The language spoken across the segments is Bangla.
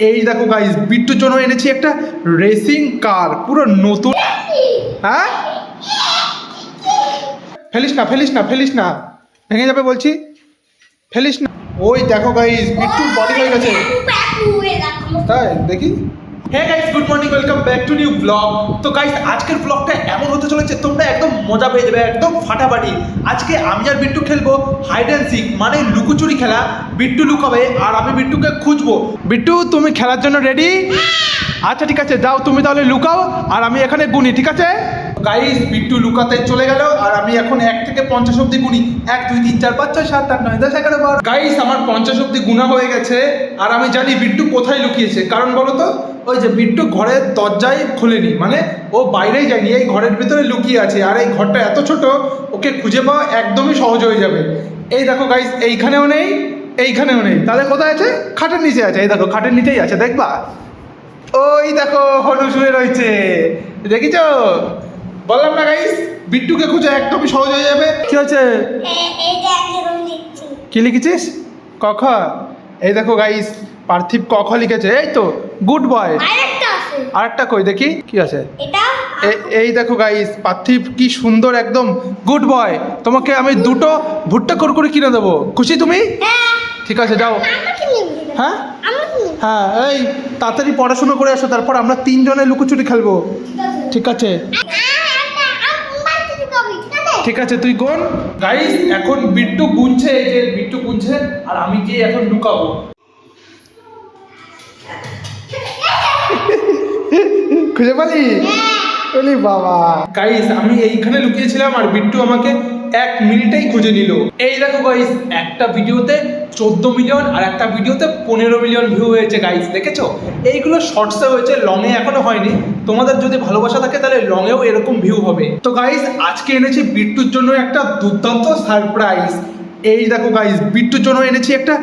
এই দেখো গাইস, বিট্টুর জন্য এনেছি একটা রেসিং কার, পুরো নতুন। হ্যাঁ, ফেলিস না ফেলিস না ফেলিস না, ভেঙে যাবে বলছি, ফেলিস না। ওই দেখো গাইস, বিট্টুর বডি হয়ে গেছে। তাই দেখি। হ্যাঁ guys, good morning, welcome back to new blog. তো গাইস, আজকের ব্লগটা এমন হতে চলেছে, তোমরা একদম মজা পেয়ে যাবে, একদম ফাটাফাটি। আজকে আমি আর বিট্টু খেলবো হাইড অ্যান্ড সিক, মানে লুকোচুরি খেলা। বিট্টু লুকাবে আর আমি বিট্টুকে খুঁজবো। বিট্টু, তুমি খেলার জন্য রেডি? আচ্ছা ঠিক আছে, যাও তুমি তাহলে লুকাও আর আমি এখানে গুনি, ঠিক আছে? গাইস, বিট্টু লুকাতে চলে গেল আর আমি এখন 1 থেকে 50 অব্দি গুনি। 1 2 3 4 5 6 7 8 9 10 11 12। গাইস, আমার 50 অব্দি গুনা হয়ে গেছে আর আমি জানি বিট্টু কোথায় লুকিয়েছে। কারণ বলো তো, ওই যে বিট্টু ঘরের দরজাই খোলেনি, মানে ও বাইরেই যায়নি, এই ঘরের ভিতরে লুকিয়ে আছে। আর এই ঘরটা এত ছোট, ওকে খুঁজে পাওয়া একদমই সহজ হয়ে যাবে। এই দেখো গাইস, এইখানেও নেই, এইখানেও নেই, তাহলে কোথায় আছে? খাটের নিচে আছে। এই দেখো, খাটের নিচেই আছে, দেখবা? ওই দেখো, হনু শুয়ে রয়েছে, দেখিছো? বললাম না গাইস, বিট্টুকে খুঁজে একদমই সহজ হয়ে যাবে। কি হচ্ছে? কি লিখেছিস? ক খ। এই দেখো গাইস, পার্থিব ক খ লিখেছে। এই তো গুড বয়। আরেকটা কই দেখি, কি আছে? এই দেখো গাইস, পার্থিব কি সুন্দর, একদম গুড বয়। তোমাকে আমি 2টো ভুট্টা কুরকুরি কিনে দেবো, খুশি তুমি? ঠিক আছে, যাও। হ্যাঁ হ্যাঁ, এই তাড়াতাড়ি পড়াশোনা করে আসো, তারপর আমরা 3 জনে লুকোচুরি খেলবো, ঠিক আছে? ঠিক আছে, তুই গুন। গাইস, এখন বিট্টু গুনছে, এই যে বিট্টু গুনছে আর আমি গিয়ে এখন লুকাবো। খুঁজে পালি? বলি বাবা। গাইস, আমি এইখানে লুকিয়েছিলাম আর বিট্টু আমাকে 1 মিনিটেই খুঁজে নিল। এই দেখো গাইস, একটা ভিডিওতে 14 মিলিয়ন আর একটা ভিডিওতে 15 মিলিয়ন ভিউ হয়েছে গাইস, দেখেছো? এইগুলো শর্টসে হয়েছে, লংয়ে এখনো হয়নি। তোমাদের যদি ভালোবাসা থাকে তাহলে লংয়েও এরকম ভিউ হবে। তো গাইস, আজকে এনেছি বিট্টুর জন্য একটা দুর্দান্ত সারপ্রাইজ। এই দেখো গাইস, বিট্টুর জন্য এনেছি একটা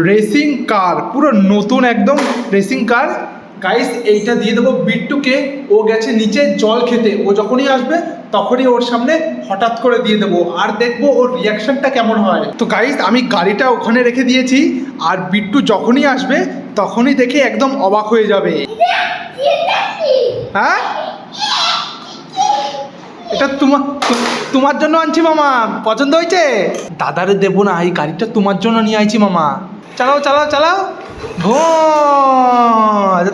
রেসিং কার, পুরো নতুন একদম রেসিং কার। গাইস, এইটা দিয়ে দেবো বিট্টুকে। ও গেছে নিচে জল খেতে, ও যখনই আসবে তখনই ওর সামনে হঠাৎ করে দিয়ে দেবো, আর দেখবো ওর রিয়াকশনটা কেমন হয়। তো গাইস, আমি গাড়িটা ওখানে রেখে দিয়েছি আর বিট্টু যখনই আসবে তখনই দেখে একদম অবাক হয়ে যাবে। হ্যাঁ, এটা তোমার জন্য আনছি মামা, পছন্দ হয়েছে? দাদারে দেবো না, এই গাড়িটা তোমার জন্য নিয়ে আইছি মামা। চালাও চালাও চালাও,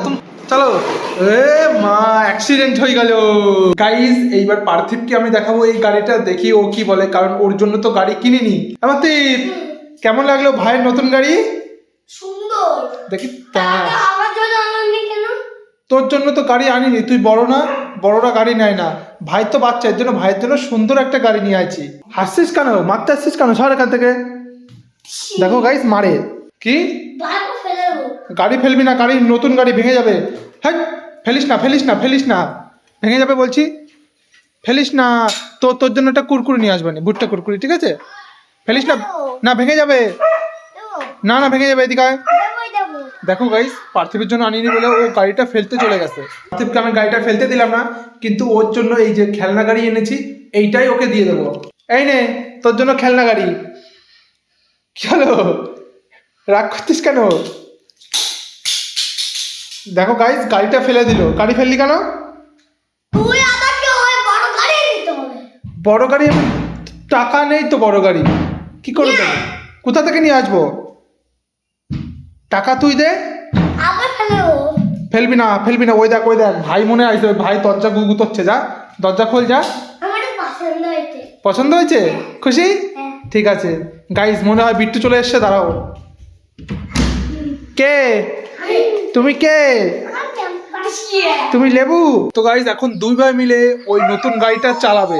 তুমি চলো। এ মা, অ্যাক্সিডেন্ট হয়ে গেল। গাইস, এইবার পার্থিবকে আমি দেখাবো এই গাড়িটা, দেখি ও কি বলে, কারণ ওর জন্য তো গাড়ি কিনিনি। পার্থিব, কেমন লাগলো ভাইয়ের নতুন গাড়ি? সুন্দর। দেখি আমার জন্য আননি কেন? তোর জন্য তো গাড়ি আনিনি, তুই বড় না, বড়রা গাড়ি নেয় না। ভাই তো বাচ্চা, এর জন্য ভাইয়ের জন্য সুন্দর একটা গাড়ি নিয়ে আইছি। হাসছিস কেন, মারতে আসছিস কেন? সর এখান থেকে। দেখো গাইস, মারে কি? গাড়ি ফেলবি না, গাড়ি নতুন গাড়ি ভেঙে যাবে। হ্যাঁ, ফেলিস না ফেলিস না ফেলিস না, ভেঙে যাবে বলছি, ফেলিস না। তোর জন্য একটা কুরকুরি নিয়ে আসবানি, ভুট্টা কুরকুরি, ঠিক আছে? ফেলিস না, না ভেঙে যাবে, না না ভেঙে যাবে, এদিকে আয়। দেখো গাইস, পার্থিবের জন্য আনিনি বলে ও গাড়িটা ফেলতে চলে গেছে। পার্থিবকে আমি গাড়িটা ফেলতে দিলাম না, কিন্তু ওর জন্য এই যে খেলনা গাড়ি এনেছি, এইটাই ওকে দিয়ে দেবো। এই নে, তোর জন্য খেলনা গাড়ি। কি হলো, রাগ করছিস কেন? দেখো গাইস, গাড়িটা ফেলে দিল। গাড়ি ফেললি কেন? তুই আমাকে ওই বড় গাড়ি দিতে হবে। বড় গাড়ি? টাকা নেই তো বড় গাড়ি, কি করে দেবো? কোথা থেকে নিয়ে আসবো টাকা? তুই দে। আবার ফেলবো। ফেলবি না ফেলবি না, ওই দেখ ওই দেখ, ভাই মনে আসবে, ভাই দরজা গুগুতোচ্ছে, যা দরজা খোল যা। আমার পছন্দ হয়েছে। পছন্দ হয়েছে? খুশি? হ্যাঁ। ঠিক আছে গাইস, মনে হয় বিট্টু চলে এসছে, দাঁড়াও। কে তুমি? কে তুমি? লেবু? তো গাইস, এখন 2 ভাই মিলে ওই নতুন গাড়িটা চালাবে।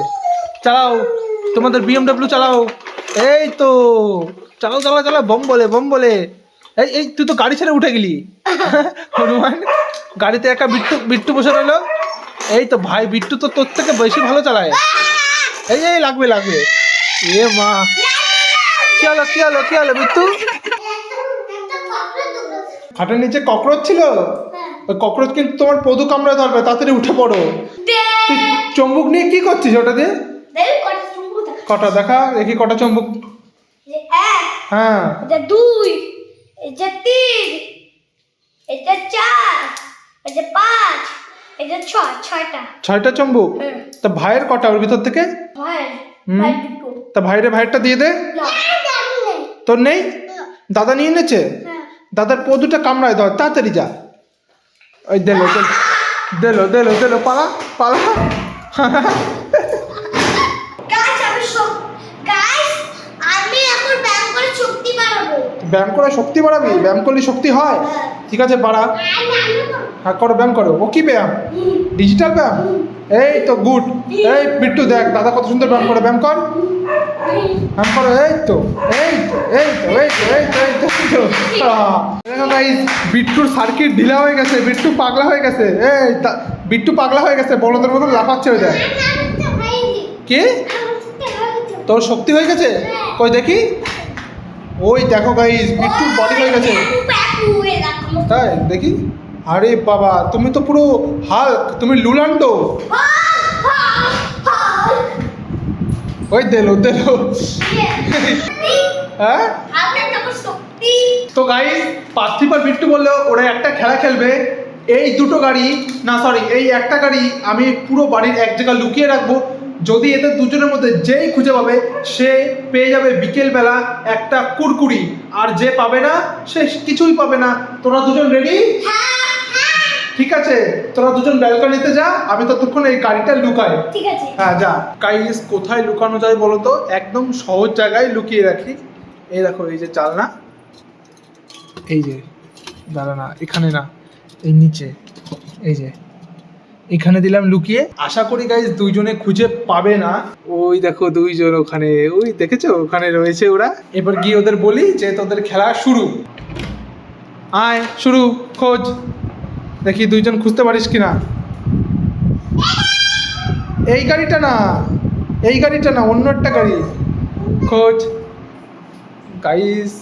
চালাও, তোমাদের BMW চালাও। এই তো, চালাও চালাও চালাও, বম বলে বম বলে। এই এই, তুই তো গাড়ি ছেড়ে উঠে গেলি। হনুমান, গাড়িতে একটা বিট্টু বিট্টু বসে রইলো। এই তো ভাই, বিট্টু তো তোর থেকে বেশি ভালো চালায়। এই এই, লাগবে লাগবে। এ মা, কি হলো কি হলো কি হলো বিট্টু? খাটের নিচে ককরোচ ছিল? ওই ককরোচ কিন্তু তোমার পদু কামড়ে ধরবে, তাড়াতাড়ি উঠে পড়ো। তুই চম্বুক নিয়ে কি করছিস ওটা দিয়ে? কটা দেখা দেখি, কটা চম্বুক? হ্যাঁ, 2, 3, এটা 4, এটা 5, এটা 6, 6টা। 6টা চম্বুক? হুম। তা ভাইয়ের কটা ওর ভিতর থেকে? ভাই, হুম। ভাই দুটো। তা ভাইয়েরটা দিয়ে দে। না, জানি না। তোর নেই? দাদা নিয়ে এনেছে? হ্যাঁ। দাদার পো দুটো কামড়ায় দাও, তাড়াতাড়ি যা। ওই দিলো পালা পালা। গাইস আমি এখন ব্যায়াম করে শক্তি বাড়াবো। ব্যায়াম করে শক্তি বাড়াবি? ব্যায়াম করলে শক্তি হয়? ঠিক আছে, বাড়া। হ্যাঁ করো, ব্যায়াম করো। ও কি ব্যায়াম? ডিজিটাল ব্যায়াম? এই তো গুড। এই বিট্টু দেখ দাদা কত সুন্দর ব্যায়াম করে, ব্যায়াম কর, ব্যায়াম করো। দেখো গাইস, বিট্টুর সার্কিট ঢিলা হয়ে গেছে, বিট্টু পাগলা হয়ে গেছে। বিট্টু পাগলা হয়ে গেছে, বলদের মতন লাফাচ্ছে। ওই দেখ। কে? তোর শক্তি হয়ে গেছে? কই দেখি। ওই দেখো গাইস, বিট্টুর বডি হয়ে গেছে। তাই দেখি। আরে বাবা, তুমি তো পুরো হাল্ক, তুমি লুলান্ডো। ওই দিলো হ্যাঁ। তো গাইস, পার্থিব আর বিট্টু বললো ওরা একটা খেলা খেলবে। এই দুটো গাড়ি, না সরি, এই একটা গাড়ি আমি পুরো বাড়ির এক জায়গায় লুকিয়ে রাখবো। যদি এদের দুজনের মধ্যে যেই খুঁজে পাবে সে পেয়ে যাবে বিকেলবেলা একটা কুরকুরি, আর যে পাবে না সে কিছুই পাবে না। তোরা দুজন রেডি? ঠিক আছে, তোরা দুজন ব্যালকনিতে যা, আমি ততক্ষণ এই গাড়িটা লুকাই। ঠিক আছে। হ্যাঁ যা। গাইস, কোথায় লুকানো যায় বলো তো? একদম সহজ জায়গায় লুকিয়ে রাখি। এই দেখো, এই যে জানলা, এই যে দাঁড়া না, এখানে না, এই নিচে, এই যে এখানে দিলাম লুকিয়ে। আশা করি গাইস দুইজনে খুঁজে পাবে না। ওই দেখো দুইজন ওখানে, ওই দেখেছো ওখানে রয়েছে ওরা। এবার গিয়ে ওদের বলি যে তোদের খেলা শুরু, আয় শুরু, খোঁজ। দেখি দুইজন খুঁজতে পারিস কিনা। এই গাড়িটা না, এই গাড়িটা না, অন্য একটা গাড়ি। খোঁজ গাইস।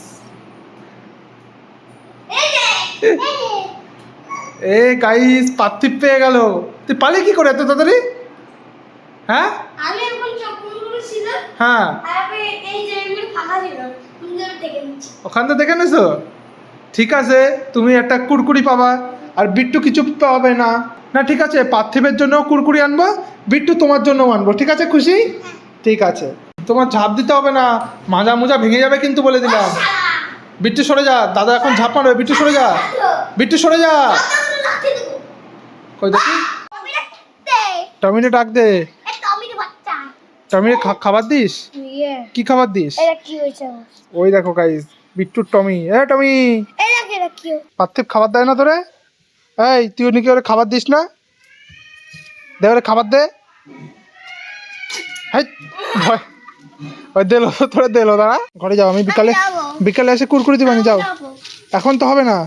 এ গাইস, পার্থিব পেয়ে গেল। তুই পালি কি করে এত তাড়াতাড়ি? হ্যাঁ আমি এখন চপ্পলগুলো ছিল। হ্যাঁ, আর আমি এই জায়গাগুলো ফাঁকা ছিল, তুমি যাবে দেখে নিচ্ছি। ওখান থেকে দেখে নেছো? ঠিক আছে, তুমি একটা কুরকুরি পাবা, আর বিট্টু কিছু পাবে না। না ঠিক আছে, পার্থিবের জন্য কুরকুরি আনবো, বিট্টু তোমার জন্য আনবো। ঠিক আছে, খুশি? ঠিক আছে। তোমার ঝাঁপ দিতে হবে না, মাজা মোজা ভেঙে যাবে কিন্তু, বলে দিলাম। বিট্টু সরে যা, দাদা এখন ঝাঁপ মারবে। বিট্টু সরে যা, বিট্টু সরে যা। কই দেখি, টমিনে ডাক দে। টমিনে খাবার দিস? কি খাবার দিস? এটা কি হয়েছে? ওই দেখো গাইস, বিট্টুর টমি। টমি, এটা কি? পার্থিব খাবার দেয় না তোরে? এই তুই নাকি ওরে খাবার দিস না? দে ওরে খাবার দে। হাই ভয়, ওই দিলো তোরে, দিলো। দাঁড়া, ঘরে যাও, আমি বিকালে এসে কুরকুরি দিবানি। যাও, এখন তো হবে না,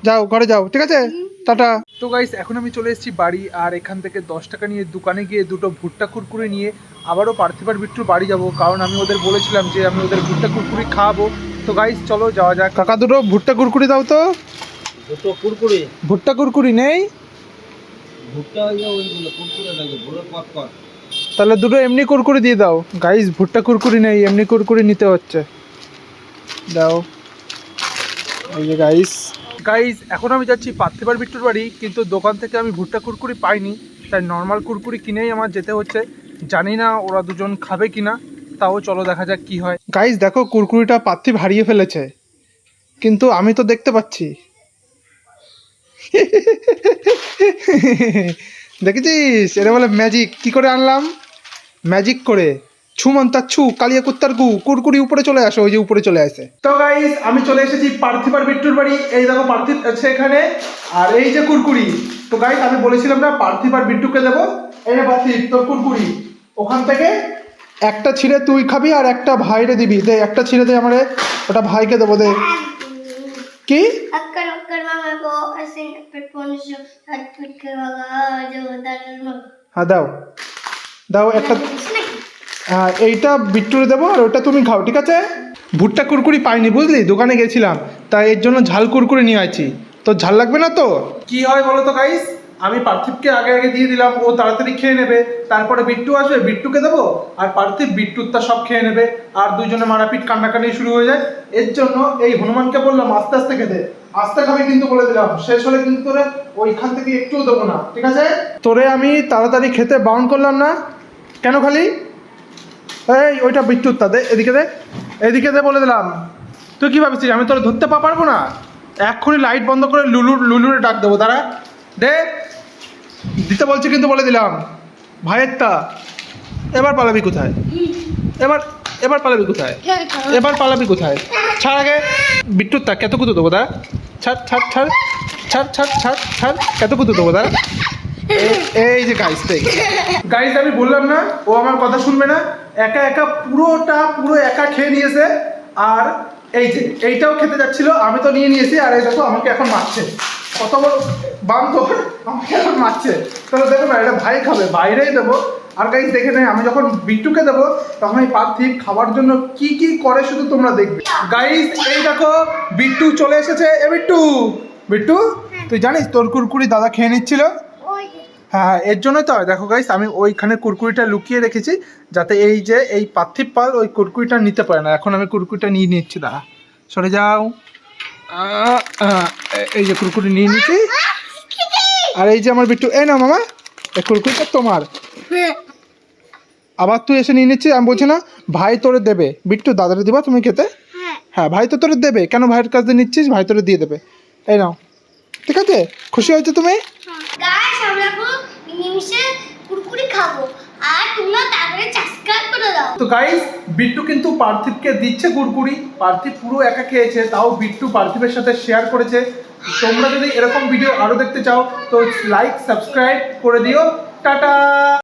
যাও ঘরে যাও। ঠিক আছে, টাটা। তো গাইস, এখন আমি চলে এসেছি বাড়ি, আর এখান থেকে 10 টাকা নিয়ে দোকানে গিয়ে দুটো ভুট্টা কুরকুরি নিয়ে আবারও পার্থিব আর বিট্টুর বাড়ি যাব, কারণ আমি ওদের বলেছিলাম যে আমি ওদের ভুট্টা কুরকুরি খাওয়াবো। তো গাইস চলো যাওয়া যাক। কাকা দুটো ভুট্টা কুরকুরি দাও তো। দুটো কুরকুরি? ভুট্টা কুরকুরি নেই? ভুট্টা ওইগুলো কুরকুরে লাগে, ভুলের পপকর্ন। তাহলে দুটো এমনি কুরকুরি দিয়ে দাও। গাইস ভুট্টা কুরকুরি নেই, এমনি কুরকুরি নিতে হচ্ছে। দাও। এই যে গাইস, এখন আমি যাচ্ছি পার্থিব আর বিট্টুর বাড়ি, কিন্তু দোকান থেকে আমি ভুট্টা কুরকুরি পাইনি, তাই নর্মাল কুরকুরি কিনেই আমার যেতে হচ্ছে। জানি না ওরা দুজন খাবে কিনা, তাও চলো দেখা যাক কি হয়। গাইস দেখো, কুরকুরিটা পার্থিব হারিয়ে ফেলেছে, কিন্তু আমি তো দেখতে পাচ্ছি। দেখেছিস, এটা বলে ম্যাজিক। কি করে আনলাম? ম্যাজিক করে। ছু মন্তার ছু, কালিয়া কুত্তার গু, কুরকুরি উপরে চলে আসে। ওই যে উপরে চলে আসে। তো গাইস, আমি চলে এসেছি পার্থিব আর বিট্টুর বাড়ি। এই দেখো পার্থিব আছে এখানে, আর এই যে কুরকুরি। তো গাইস, আমি বলেছিলাম না পার্থিব আর বিট্টুকে দেবো। এই না পার্থিব, তোর কুরকুরি। ওখান থেকে একটা ছিঁড়ে তুই খাবি, আর একটা ভাইরে দিবি। দে, একটা ছিঁড়ে দে আমারে, ওটা ভাইকে দেবো। দে। কি? হ্যাঁ দাও, দাও একটা। হ্যাঁ, এইটা বিট্টুরে দেবো, আর ওটা তুমি খাও। ঠিক আছে? ভুট্টা কুরকুরি পাইনি বুঝলি, দোকানে গেছিলাম, তাই এর জন্য ঝাল কুরকুরি নিয়ে আছি। তো ঝাল লাগবে না তো? কি হয় বলো তো গাইস, আমি পার্থিবকে আগে আগে দিয়ে দিলাম, ও তাড়াতাড়ি খেয়ে নেবে। তারপরে বিট্টু আসবে, বিট্টুকে দেবো, আর পার্থিব বিট্টুরটা সব খেয়ে নেবে, আর দুইজনে মারাপিট কান্নাকানি শুরু হয়ে যায়। এর জন্য এই হনুমানকে বললাম আস্তে আস্তে খেতে, আস্তে খাবে কিন্তু বলে দিলাম, শেষ হলে কিন্তু তোরে ওইখান থেকে একটুও দেবো না, ঠিক আছে? তোরে আমি তাড়াতাড়ি খেতে বাউন্ড করলাম না, কেন খালি? এই ওইটা বিট্টুর তা দে, এদিকে দে, এদিকে দে বলে দিলাম। তুই কী ভাবছিস আমি তোরে ধরতে পারবো না? এক্ষুনি লাইট বন্ধ করে লুলুরে ডাক দেবো, দাঁড়া দে, দিতে বলছি কিন্তু বলে দিলাম। ভাইয়েরটা এবার পালাবি কোথায়? এবার পালাবি কোথায়? এবার পালাবি কোথায়? ছাড় আগে। বিট্টুর তা কত কুতু দেবো দাঁড়া, ছাড় ছাড় ছাড় ছাড় ছাড় ছাড় ছাড়, কত কুতু দেবো দাঁড়া। এই যে গাইস দেখ, গাইস আমি বললাম না ও আমার কথা শুনবে না, একা একা পুরো একা খেয়ে নিয়েছে। আর এই যে এইটাও খেতে যাচ্ছিল, আমি তো নিয়ে নিয়েছি, আর এই দেখো আমাকে এখন মারছে, কত বড় বাম তো আমাকে এখন মারছে। তাহলে দেখো না, এটা ভাই খাবে, বাইরেই দেবো। আর গাইস দেখে নেই, আমি যখন বিট্টুকে দেবো তখন এই পার্থিব খাওয়ার জন্য কি কি করে শুধু তোমরা দেখবে। গাইস এই দেখো বিট্টু চলে এসেছে। এ বিট্টু, বিট্টু তুই জানিস তোর কুরকুরি দাদা খেয়ে নিচ্ছিল? হ্যাঁ, এর জন্যই তো দেখো গাইস আমি ওইখানে কুরকুরিটা লুকিয়ে রেখেছি, যাতে এই যে এই পার্থিব পাল ওই কুরকুরিটা নিতে পারে না। এখন আমি কুরকুরিটা নিয়ে নিচ্ছি, দাঁড়া সরে যাও। এই যে কুরকুরি নিয়ে নিচ্ছি, আর এই যে আমার বিট্টু, এই না মামা এই কুরকুরিটা তোমার। আবার তুই এসে নিয়ে নিচ্ছিস, আমি বলছি না ভাই তোরে দেবে। বিট্টু দাদারে দিবা তুমি খেতে? হ্যাঁ ভাই তো তোরে দেবে, কেন ভাইয়ের কাছ দিয়ে নিচ্ছিস? ভাই তোরে দিয়ে দেবে, এই নাও, ঠিক আছে? খুশি হয়েছো তুমি? গাইস আমরা এখন নিমিশে কুরকুরি খাবো, আর তোমরা তাড়াতাড়ি সাবস্ক্রাইব করে দাও। তো গাইস বিট্টু কিন্তু পার্থিবকে দিচ্ছে কুরকুরি, পার্থিব পুরো একা খেয়েছে, তাও বিট্টু পার্থিবের সাথে শেয়ার করেছে। তোমরা যদি এরকম ভিডিও আরো দেখতে চাও তো লাইক সাবস্ক্রাইব করে দিও। টাটা।